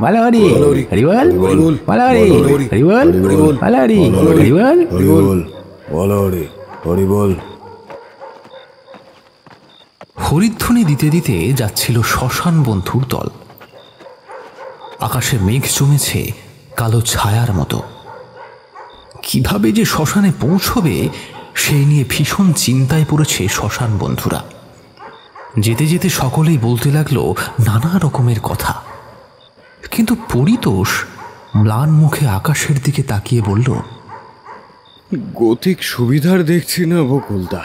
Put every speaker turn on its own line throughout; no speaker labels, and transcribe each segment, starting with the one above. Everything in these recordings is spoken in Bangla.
মালাহরি হরিবল মালাহরি হরিবল মালাহরি হরিবল
মালাহরি হরিবল।
হরিধ্বনি দিতে দিতে যাচ্ছিল শ্মশান বন্ধুর দল। আকাশে মেঘ জমেছে কালো ছায়ার মতো। কিভাবে যে শ্মশানে পৌঁছবে সেই নিয়ে ভীষণ চিন্তায় পড়েছে শ্মশান বন্ধুরা। যেতে যেতে সকলেই বলতে লাগলো নানা রকমের কথা। কিন্তু পরিতোষ ম্লান মুখে আকাশের দিকে তাকিয়ে বলল,
গতিক সুবিধার দেখছি না বকুলদা।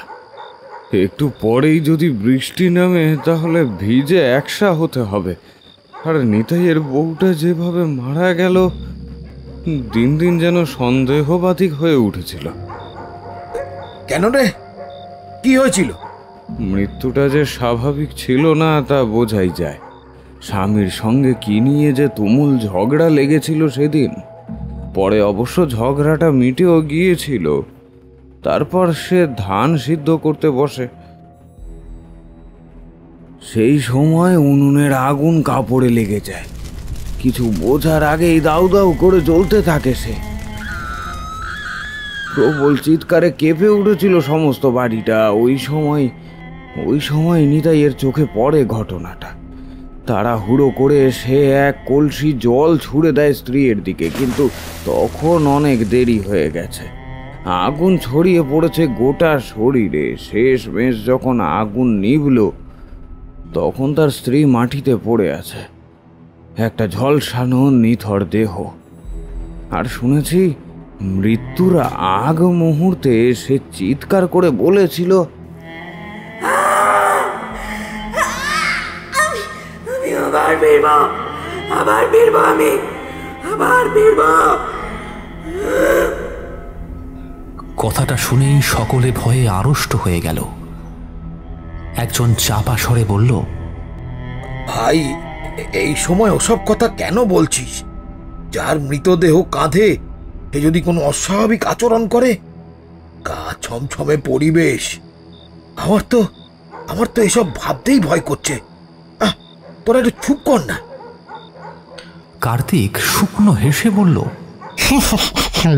একটু পরেই যদি বৃষ্টি নামে তাহলে ভিজে একসা হতে হবে। আর নিতাইয়ের বউটা যেভাবে মারা গেল, দিন দিন যেন সন্দেহবাতিক হয়ে উঠেছিল।
কেন রে, কি হয়েছিল?
মৃত্যুটা যে স্বাভাবিক ছিল না তা বোঝাই যায়। স্বামীর সঙ্গে কি নিয়ে যে তুমুল ঝগড়া লেগেছিল সেদিন। পরে অবশ্য ঝগড়াটা মিটেও গিয়েছিল। তারপর সে ধান সিদ্ধ করতে বসে। সেই সময় উনুনের আগুন কাপড়ে লেগে যায়। কিছু বোঝার আগেই দাউ দাউ করে জ্বলতে থাকে সে। প্রবল চিৎকারে কেঁপে উঠেছিল সমস্ত বাড়িটা। ওই সময় নিতাইয়ের চোখে পড়ে ঘটনাটা। তাড়াহুড়ো করে সে এক কলসি জল ছুঁড়ে দেয় স্ত্রীর দিকে, কিন্তু তখন অনেক দেরি হয়ে গেছে। আগুন ছড়িয়ে পড়েছে গোটা শরীরে। শেষমেশ যখন আগুন নিভল, তখন তার স্ত্রী মাটিতে পড়ে আছে, একটা ঝলসানো নিথর দেহ। আর শুনেছি মৃত্যুর আগ মুহূর্তে সে চিৎকার করে বলেছিল,
কথাটা শুনেই সকলে ভয়ে আড়ষ্ট হয়ে গেল। একজন চাপা স্বরে বলল,
ভাই, এই সময় ওসব কথা কেন বলছিস? যার মৃতদেহ কাঁধে সে যদি কোনো অস্বাভাবিক আচরণ করে, গা ছমছমে পরিবেশ, আমার তো এসব ভাবতেই ভয় করছে। তোরা একটু চুপ কর না।
কার্তিক শুকনো হেসে বলল,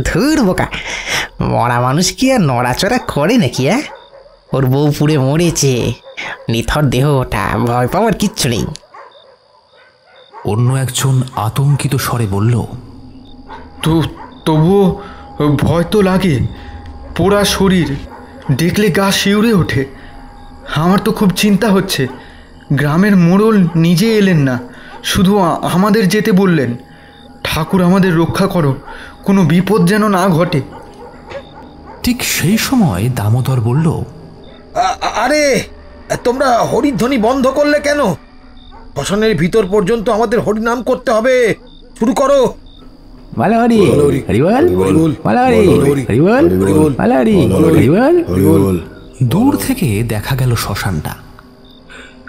ধুর বোকা, মরা মানুষ কি আর নড়াচড়া করে নাকি? ওর বউ পুড়ে মরেছে, নিথর দেহ ওটা, ভয় পাওয়ার কিচ্ছু নেই।
অন্য একজন আতঙ্কিত স্বরে বলল,
তবুও ভয় তো লাগে। পোড়া শরীর দেখলে গা শিউরে ওঠে। আমার তো খুব চিন্তা হচ্ছে। গ্রামের মোড়ল নিজে এলেন না, শুধু আমাদের যেতে বললেন। ঠাকুর আমাদের রক্ষা করো, কোনো বিপদ যেন না ঘটে।
ঠিক সেই সময় দামোদর বলল,
আরে তোমরা হরিধ্বনি বন্ধ করলে কেন? শ্মশানের ভিতর পর্যন্ত আমাদের হরিনাম করতে হবে। শুরু করো।
মালাহরি হরিবল মালাহরি হরিবল মালাহরি হরিবল।
দূর থেকে দেখা গেল শ্মশানটা।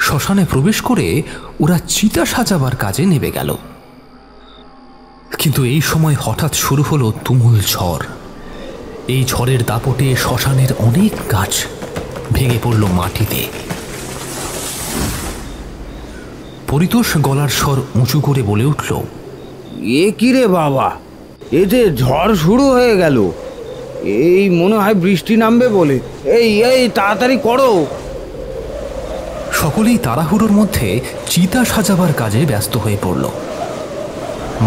শ্মশানে প্রবেশ করে ওরা চিতা সাজাবার কাজে নেমে গেল। কিন্তু এই সময় হঠাৎ শুরু হলো তুমুল ঝড়। এই ঝড়ের দাপটে শ্মশানের অনেক গাছ ভেঙে পড়ল মাটিতে। পরিতোষ গলার স্বর উঁচু করে বলে উঠল,
এ কি রে বাবা, এ যে ঝড় শুরু হয়ে গেল। এই মনে হয় বৃষ্টি নামবে বলে। এই তাড়াতাড়ি করো।
সকলেই তাড়াহুড়োর মধ্যে চিতা সাজাবার কাজে ব্যস্ত হয়ে পড়ল।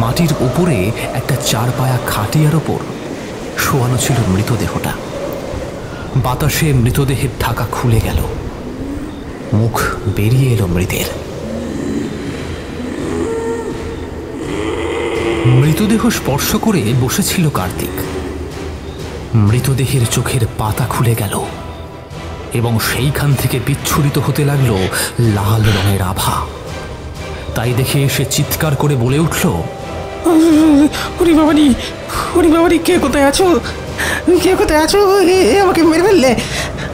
মাটির উপরে একটা চারপায়া খাটিয়ার ওপর শোয়ানো ছিল মৃতদেহটা। বাতাসে মৃতদেহের ঢাকা খুলে গেল, মুখ বেরিয়ে এলো মৃতের। মৃতদেহ স্পর্শ করে বসেছিল কার্তিক। মৃতদেহের চোখের পাতা খুলে গেল এবং সেইখান থেকে বিচ্ছুরিত হতে লাগলো লাল রঙের আভা। তাই দেখে সে চিৎকার করে বলে উঠল,
হরি বাবারি, কে কোথায় আছো? আমাকে মেরে ফেললে,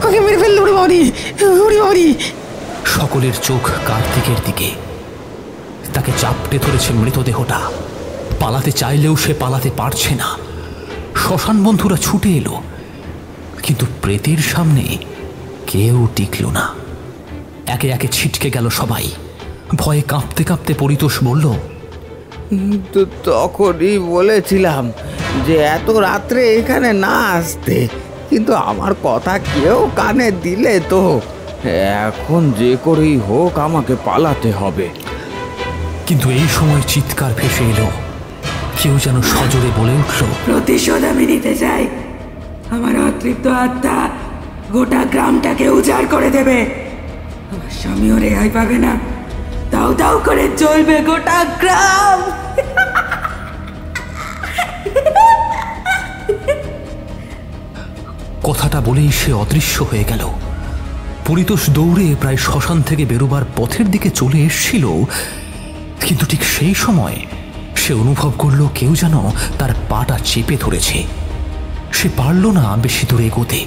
হরি বাবারি।
সকলের চোখ কার্তিকের দিকে। তাকে চাপটে ধরেছে মৃতদেহটা। পালাতে চাইলেও সে পালাতে পারছে না। শ্মশান বন্ধুরা ছুটে এলো, কিন্তু প্রেতের সামনে কেউ টিকল না। একে একে ছিটকে গেল সবাই। ভয়ে কাঁপতে কাঁপতে পরিতোষ বলল,
তখনই বলেছিলাম যে এত রাত্রে এখানে না আসতে, কিন্তু আমার কথা কেউ কানে দিলে তো। এখন যে করেই হোক আমাকে পালাতে হবে।
কিন্তু এই সময় চিৎকার ভেসে এলো। কেউ যেন সজোরে বলে উঠল,
প্রতিশোধ আমি নিতে চাই। আমার অতৃপ্ত আত্মা গোটা গ্রামটাকে উজাড় করে দেবে। আমার স্বামীও রেহাই পাবে না, দাউ দাউ করে চলবে গোটা গ্রাম।
কথাটা বলেই সে অদৃশ্য হয়ে গেল। পরিতোষ দৌড়ে প্রায় শ্মশান থেকে বেরোবার পথের দিকে চলে এসেছিল, কিন্তু ঠিক সেই সময় সে অনুভব করল কেউ যেন তার পাটা চেপে ধরেছে। সে পারল না বেশি দূর এগোতে।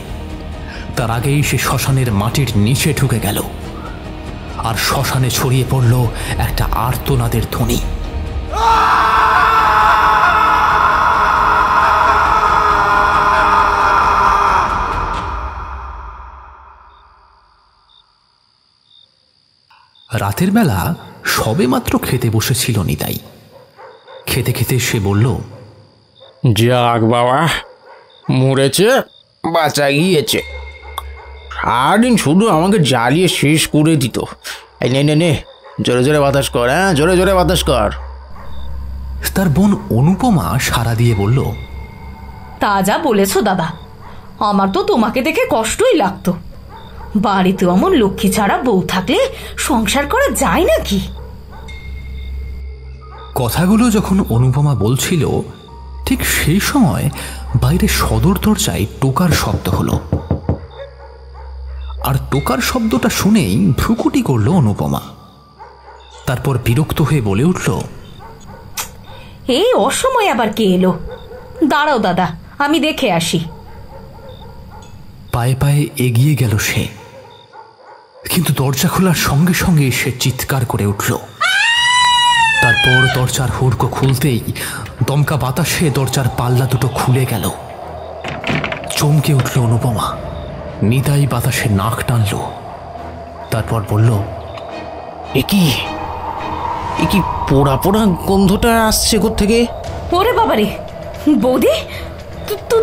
তার আগেই সে শ্মশানের মাটির নিচে ঢুকে গেল, আর শ্মশানে ছড়িয়ে পড়ল একটা আর্তনাদের ধ্বনি। রাতের বেলা সবেমাত্র খেতে বসেছিল নিতাই। খেতে খেতে সে বলল,
যাক বাবা, মরেছে, বাঁচা গিয়েছে। সারাদিন শুধু আমাকে জ্বালিয়ে শেষ করে দিত। এই নে নে নে, জোরে জোরে বাতাস কর, হ্যাঁ জোরে জোরে বাতাস কর।
তার বোন অনুপমা সাড়া দিয়ে বলল,
তা যা বলেছো দাদা, আমার তো তোমাকে দেখে কষ্টই লাগতো। বাড়িতে অমন লক্ষ্মী ছাড়া বউ থাকলে সংসার করা যায় নাকি?
কথাগুলো যখন অনুপমা বলছিল, ঠিক সেই সময় বাইরে সদর দরজায় টোকার শব্দ হলো। আর টোকার শব্দটা শুনেই ভ্রুকুটি করল অনুপমা। তারপর বিরক্ত হয়ে বলে উঠল,
এই অসময় আবার কে এলো? দাঁড়াও দাদা, আমি দেখে আসি।
পায়ে পায়ে এগিয়ে গেল সে, কিন্তু দরজা খোলার সঙ্গে সঙ্গে সে চিৎকার করে উঠল। তারপর দরজার হুড়কো খুলতেই দমকা বাতাসে দরজার পাল্লা দুটো খুলে গেল। চমকে উঠল অনুপমা। নিতাই বাতাসে নাক টানল, তারপর বলল,
এ কি পোড়া পোড়া গন্ধটা আসছে কোত্থেকে?
ওরে বাবারে, বৌদি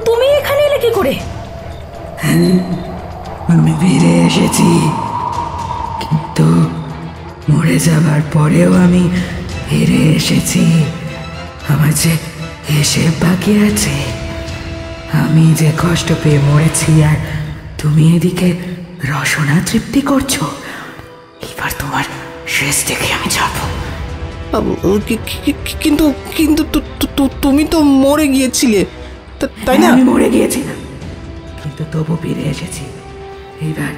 তুমি এখানে এলে কি করে?
আমি ফিরে এসেছি, কিন্তু মরে যাবার পরেও আমি ফিরে এসেছি। আমার যে হিসেব বাকি আছে। আমি যে কষ্ট পেয়ে মরেছি, আর তুমি এদিকে রসনা তৃপ্তি করছো। এবার তোমার শেষ দেখে আমি যাবো।
কিন্তু কিন্তু তুমি তো মরে গিয়েছিলে, তাই না?
আমি মরে গিয়েছিলাম, কিন্তু তবু ফিরে এসেছি। এবার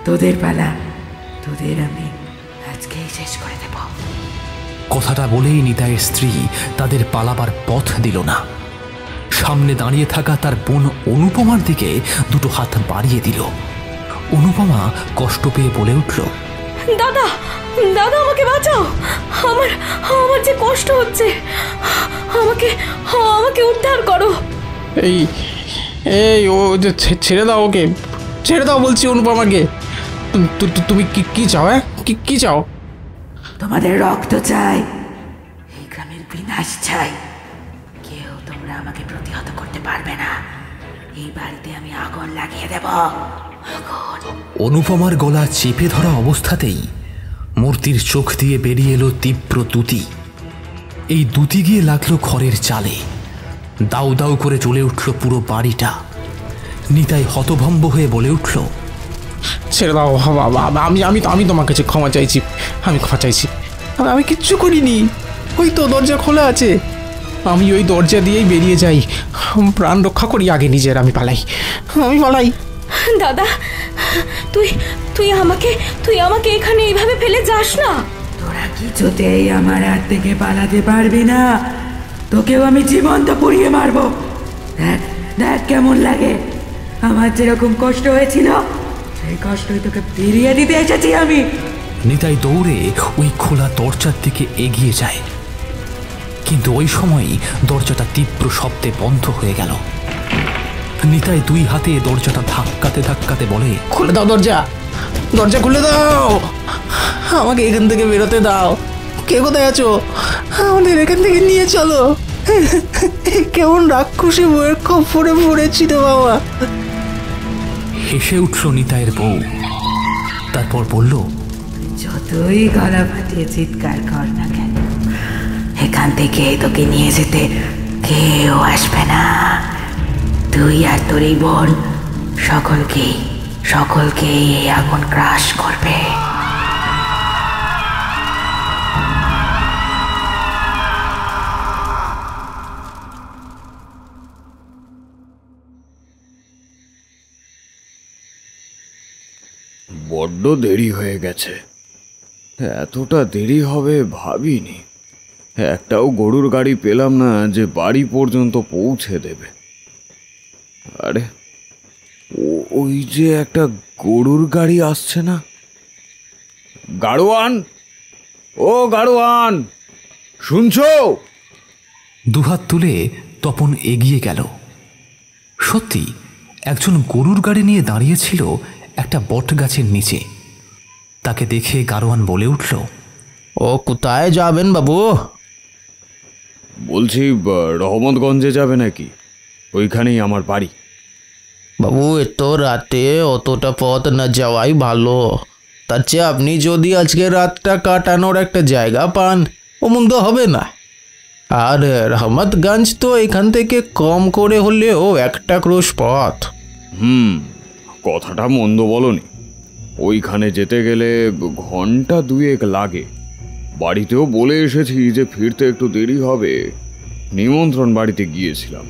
তোদের পালা, তোদের আমি আজকেই শেষ করে দেব।
কথাটা বলেই নিতাইয়ের স্ত্রী তাদের পালাবার পথ দিল না। সামনে দাঁড়িয়ে থাকা তার বোন অনুপমার দিকে দুটো হাত বাড়িয়ে দিল। অনুপমা কষ্ট পেয়ে বলে উঠল,
দাদা দাদা, আমাকে বাঁচাও। আমার আমার যে কষ্ট হচ্ছে, আমাকে আমাকে উদ্ধার করো।
এই এই ও যে ছেড়ে দাও, ওকে ছেড়ে দাও বলছি অনুপমাকে। তুমি কি চাও? হ্যাঁ কি চাও?
তোমাদের রক্ত চাই, এই গ্রামের বিনাশ চাই। কেউ তোমরা আমাকে প্রতিহত করতে পারবে না। এই বাড়িতে আমি আগুন লাগিয়ে দেব।
অনুপমার গলা চেপে ধরা অবস্থাতেই মূর্তির চোখ দিয়ে বেরিয়ে এলো তীব্র দ্যুতি। এই দ্যুতি গিয়ে লাগলো খড়ের চালে। দাউ দাউ করে জ্বলে উঠল পুরো বাড়িটা। নিতাই হতভম্ব হয়ে বলে উঠল,
ছেড়ে দাও, আমি তোমার কাছে ক্ষমা চাইছি। আমি ক্ষমা চাইছি, আমি কিচ্ছু করিনি। ওই তো দরজা খোলা আছে, আমি ওই দরজা দিয়েই বেরিয়ে যাই। প্রাণ রক্ষা করি আগে নিজের। আমি পালাই।
দাদা, তুই আমাকে এখানে এইভাবে ফেলে যাস না।
তোরা কিছুতেই আমার হাত থেকে পালাতে পারবি না। তোকেও আমি জীবন্ত পুড়িয়ে মারবো। দেখ দেখ কেমন লাগে। আমার যেরকম কষ্ট হয়েছিল, সেই কষ্টই তোকে ফিরিয়ে দিতে এসেছি আমি।
নিতাই দৌড়ে ওই খোলা দরজার দিকে এগিয়ে যায়, কিন্তু ওই সময়ই দরজাটা তীব্র শব্দে বন্ধ হয়ে গেল। নিতাই দুই হাতে দরজাটা ধাক্কাতে ধাক্কাতে বলে,
খুলে দাও দরজা, দরজা খুলে দাও, আমাকে এখান থেকে বেরোতে দাও। কে কোথায় আছো? আমাদের এখান থেকে নিয়ে চলো। কেমন রাক্ষসী বইয়ের খপ্পরে পড়েছি রে বাবা।
হেসে উঠল নিতাইয়ের বউ। তারপর বলল,
যতই গলা ফাটিয়ে চিৎকার কর না কেন, এখান থেকে তোকে নিয়ে যেতে কেউ আসবে না। তুই আর তোর এই বোন সকলকে এই আগুন গ্রাস করবে।
বড্ড দেরি হয়ে গেছে, এতটা দেরি হবে ভাবিনি। একটাও গরুর গাড়ি পেলাম না যে বাড়ি পর্যন্ত পৌঁছে দেবে। আরে ওই যে একটা গরুর গাড়ি আসছে না? গাড়োয়ান, ও গাড়োয়ান, শুনছো?
দুহাত তুলে তপন এগিয়ে গেল। সত্যি একজন গরুর গাড়ি নিয়ে দাঁড়িয়েছিল একটা বট গাছের নিচে। তাকে দেখে গাড়োয়ান বলে উঠল,
ও কোথায় যাবেন বাবু?
বলছি রহমতগঞ্জে যাবে নাকি? ওইখানেই আমার বাড়ি।
বাবু এত রাতে অতটা পথ না যাওয়াই ভালো। তার চেয়ে আপনি যদি আজকে রাতটা কাটানোর একটা জায়গা পান, ও মন্দ হবে না। আর রহমতগঞ্জ তো এখান থেকে কম করে হলেও একটা ক্রোশ পথ।
কথাটা মন্দ বলনি। ওইখানে যেতে গেলে ঘন্টা 2 লাগে। বাড়িতেও বলে এসেছি যে ফিরতে একটু দেরি হবে। নিমন্ত্রণ বাড়িতে গিয়েছিলাম।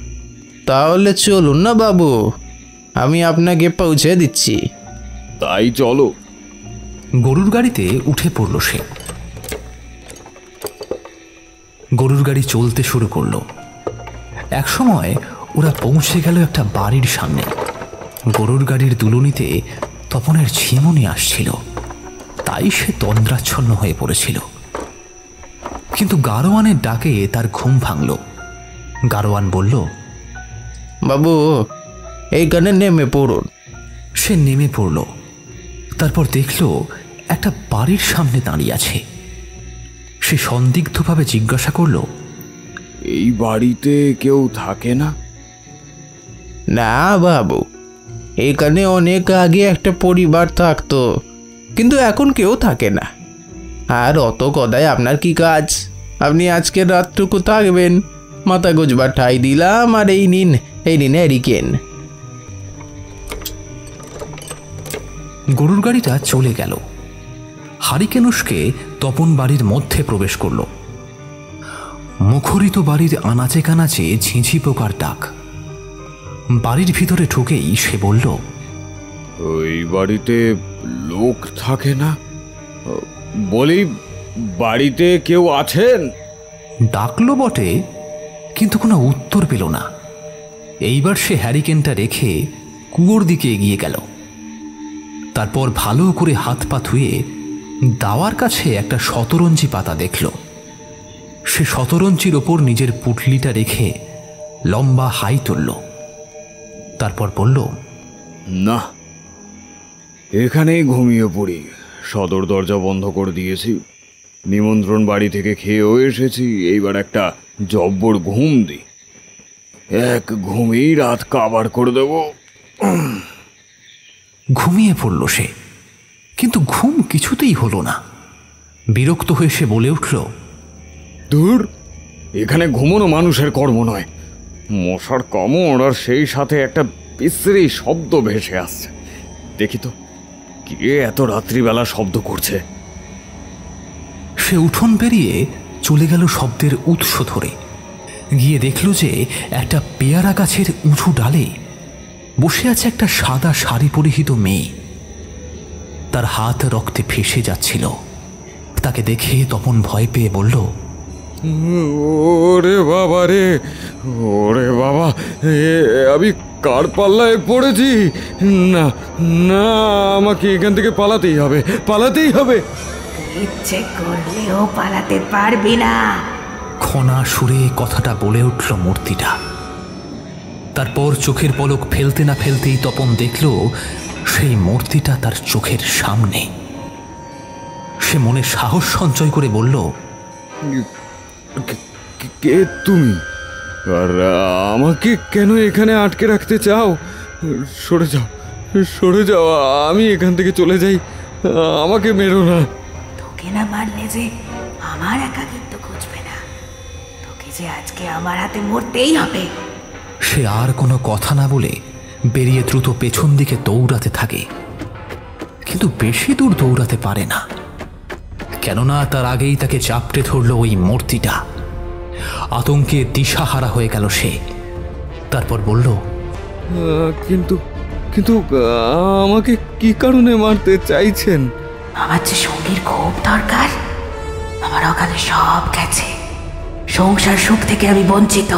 তাহলে চলুন না বাবু, আমি আপনাকে পৌঁছে দিচ্ছি।
তাই চলো।
গরুর গাড়িতে উঠে পড়ল সে। গরুর গাড়ি চলতে শুরু করলো। একসময় ওরা পৌঁছে গেল একটা বাড়ির সামনে। গরুর গাড়ির দুলুনিতে তপনের ঝিমুনি আসছিল, তাই সে তন্দ্রাচ্ছন্ন হয়ে পড়েছিল। কিন্তু গাড়োয়ানের ডাকে তার ঘুম ভাঙল। গাড়োয়ান বলল,
বাবু এইখানে নেমে পড়ুন।
সে নেমে পড়ল। তারপর দেখল একটা বাড়ির সামনে দাঁড়িয়ে আছে। সে সন্দিগ্ধভাবে জিজ্ঞাসা করল,
এই বাড়িতে কেউ থাকে না?
না বাবু, এখানে অনেক আগে একটা পরিবার থাকতো, কিন্তু এখন কেউ থাকে না। আর অত কথায় আপনার কি কাজ? আপনি আজকের রাতটুকু থাকবেন, মাথা গোজবার ঠাই দিলাম। আর এই নিন হ্যারিকেন।
গরুর গাড়িটা চলে গেল। হারিকেনুসকে তপন বাড়ির মধ্যে প্রবেশ করল। মুখরিত বাড়ির আনাচে কানাচে ঝিঁঝি পোকার ডাক। বাড়ির ভিতরে ঢুকেই সে বলল,
ওই বাড়িতে লোক থাকে না? বলি, বাড়িতে কেউ আছেন?
ডাকলো বটে, কিন্তু কোনো উত্তর পেল না। এইবার সে হ্যারিকেনটা রেখে কুয়োর দিকে এগিয়ে গেল। তারপর ভালো করে হাত পা ধুয়ে দাওয়ার কাছে একটা শতরঞ্জি পাতা দেখল। সে শতরঞ্জির ওপর নিজের পুটলিটা রেখে লম্বা হাই তুলল। তারপর বলল,
না, এখানেই ঘুমিয়ে পড়ি। সদর দরজা বন্ধ করে দিয়েছি। নিমন্ত্রণ বাড়ি থেকে খেয়েও এসেছি। এইবার একটা জব্বর ঘুম দিই। এক ঘুমেই রাত কাবার করে দেব।
ঘুমিয়ে পড়ল সে, কিন্তু ঘুম কিছুতেই হলো না। বিরক্ত হয়ে সে বলে উঠল,
দূর, এখানে ঘুমোনো মানুষের কর্ম নয়। মশার কামড়, আর সেই সাথে একটা বিশ্রী শব্দ ভেসে আসছে। দেখি তো কে এত রাত্রিবেলা শব্দ করছে।
সে উঠোন পেরিয়ে চলে গেল শব্দের উৎস ধরে। গিয়ে দেখল যে একটা পেয়ারা গাছের উঁচু ডালে বসে আছে একটা সাদা শাড়ি পরিহিত মেয়ে। তার হাত রক্তে ফেসে যাচ্ছিল। তাকে দেখে তপন ভয় পেয়ে বলল,
ওরে বাবা রে, ওরে বাবা, আমি কার পাল্লায় পড়েছি? না না, আমাকে এখান থেকে পালাতেই হবে, পালাতেই হবে।
ইচ্ছে করলেও পালাতে পারবি না।
খনা সুরে কথাটা বলে উঠল মূর্তিটা। তারপর চোখের পলক ফেলতে না ফেলতেই তপন দেখল সেই মূর্তিটা তার চোখের সামনে। সে মনে সাহস সঞ্চয় করে বলল,
কে তুমি? আর আমাকে কেন এখানে আটকে রাখতে চাও? সরে যাও, সরে যাও, আমি এখান থেকে চলে যাই। আমাকে মেরো না।
তোকে না মারলে যে আমার একাকিত্ব খুঁজবে না, তোকে যে আজকে আমার হাতে মরতেই হবে।
সে আর কোনো কথা না বলে বেরিয়ে দ্রুত পেছন দিকে দৌড়াতে থাকে, কিন্তু বেশি দূর দৌড়াতে পারে না, কেননা তার আগেই তাকে চাপটে ধরল ওই মূর্তিটা। আতঙ্কে দিশাহারা হয়ে গেল সে। তারপর বলল,
কিন্তু কিন্তু আমাকে কি কারণে মারতে চাইছেন?
আমার যে সঙ্গীর খুব দরকার। আমার অকালে সব গেছে, সংসার সুখ থেকে আমি বঞ্চিত।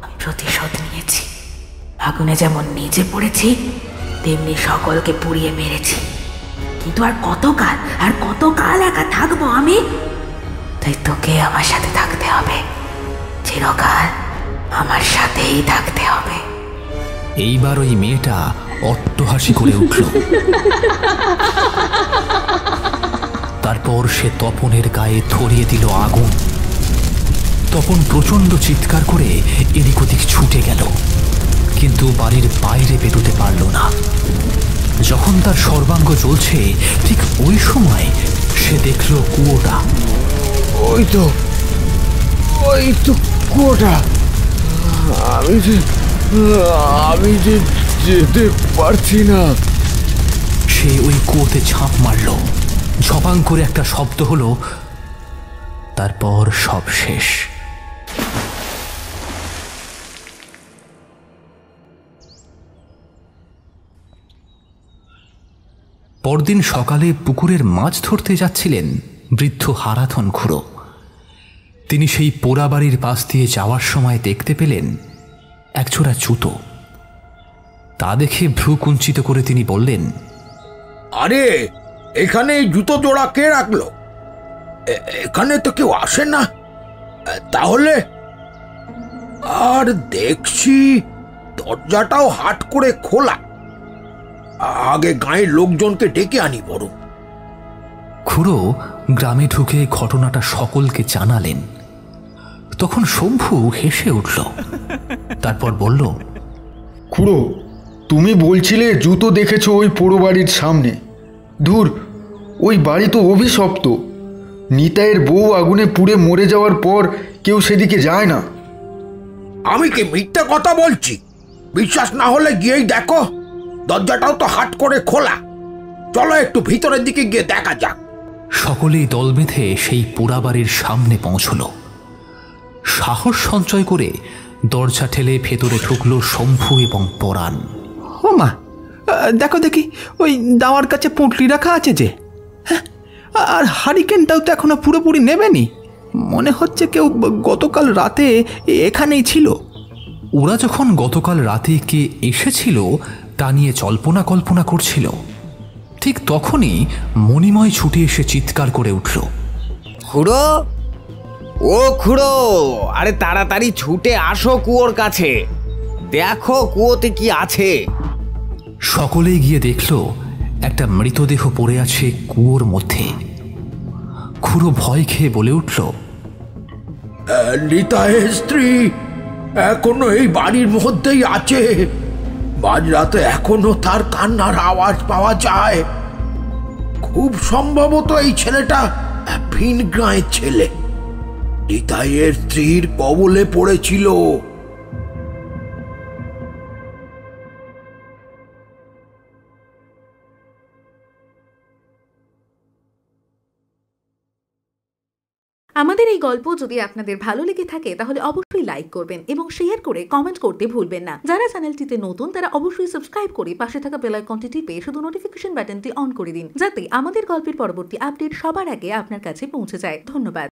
আমি প্রতিশোধ নিয়েছি। আগুনে যেমন নিজে পড়েছি, তেমনি সকলকে পুড়িয়ে মেরেছি। কিন্তু আর কতকাল একা থাকবো আমি? তাই তোকে আমার সাথে থাকতে হবে, চিরকাল আমার সাথেই থাকতে হবে।
এইবার ওই মেয়েটা অট্টহাসি করে উঠল। তারপর সে তপনের গায়ে ধরিয়ে দিল আগুন। তপন প্রচণ্ড চিৎকার করে এদিক ওদিক ছুটে গেল, কিন্তু বাড়ির বাইরে বেরোতে পারল না। যখন তার সর্বাঙ্গ জ্বলছে, ঠিক ওই সময় সে দেখল কুয়োটা।
ওই তো কুয়োটা। আমি যে যেতে পারছি না।
সে ওই কুয়োতে ঝাঁপ মারল। ঝপাং করে একটা শব্দ হলো, তারপর সব শেষ। পরদিন সকালে পুকুরের মাছ ধরতে যাচ্ছিলেন বৃদ্ধ হারাধন খুড়ো। তিনি সেই পোড়া বাড়ির পাশ দিয়ে যাওয়ার সময় দেখতে পেলেন একজোড়া জুতো। তা দেখে ভ্রু কুঞ্চিত করে তিনি বললেন,
আরে, এখানে এই জুতো জোড়া কে রাখলো? এখানে তো কেউ আসে না। তাহলে আর দেখছি দরজাটাও হাট করে খোলা। আগে গাঁয়ের লোকজনকে ডেকে আনি বড়।
খুড়ো গ্রামে ঢুকে ঘটনাটা সকলকে জানালেন। তখন শম্ভু হেসে উঠল। তারপর বলল,
খুড়ো, তুমি বলছিলে জুতো দেখেছো ওই পোড়ো বাড়ির সামনে। ধুর, ওই বাড়ি তো অভিশপ্ত। নিতাইয়ের বউ আগুনে পুড়ে মরে যাওয়ার পর কেউ সেদিকে যায় না।
আমি কি মিথ্যে কথা বলছি? বিশ্বাস না হলে গিয়েই দেখো, দরজাটাও তো হাট করে খোলা। চলো একটু ভিতরের দিকে গিয়ে দেখা যাক।
সকলেই দল বেঁধে সেই পোড়াবাড়ির সামনে পৌঁছল। সাহস সঞ্চয় করে দরজা ঠেলে ভেতরে ঢুকল শম্ভু এবং পরাণ।
ও মা, দেখো দেখি, ওই দাওয়ার কাছে পুঁটলি রাখা আছে যে। হ্যাঁ, আর হারিকেনটাও তো এখনো পুরোপুরি নেবেনি। মনে হচ্ছে কেউ গতকাল রাতে এখানেই ছিল।
ওরা যখন গতকাল রাতে কে এসেছিল তা নিয়ে জল্পনা কল্পনা করছিল, ঠিক তখনই মণিময় ছুটে এসে চিৎকার করে উঠল,
খুড়ো, ও খুড়ো, আরে তাড়াতাড়ি ছুটে আসো কুয়োর কাছে। দেখো কুয়োতে কি আছে।
সকলেই গিয়ে দেখল একটা মৃতদেহ পড়ে আছে কুয়োর মধ্যে। খুড়ো ভয় খেয়ে বলে উঠল,
নিতাইয়ের স্ত্রী এখনো এই বাড়ির মধ্যেই আছে। মাঝরাতে এখনো তার কান্নার আওয়াজ পাওয়া যায়। খুব সম্ভবত এই ছেলেটা ভিন গ্রামের ছেলে। নিতাইয়ের স্ত্রীর কবলে পড়েছিল।
আমাদের এই গল্প যদি আপনাদের ভালো লেগে থাকে তাহলে অবশ্যই লাইক করবেন এবং শেয়ার করে কমেন্ট করতে ভুলবেন না। যারা চ্যানেলটিতে নতুন তারা অবশ্যই সাবস্ক্রাইব করে পাশে থাকা বেল আইকনটি টিপে শুধু নোটিফিকেশন বাটনটি অন করে দিন, যাতে আমাদের গল্পের পরবর্তী আপডেট সবার আগে আপনার কাছে পৌঁছে যায়। ধন্যবাদ।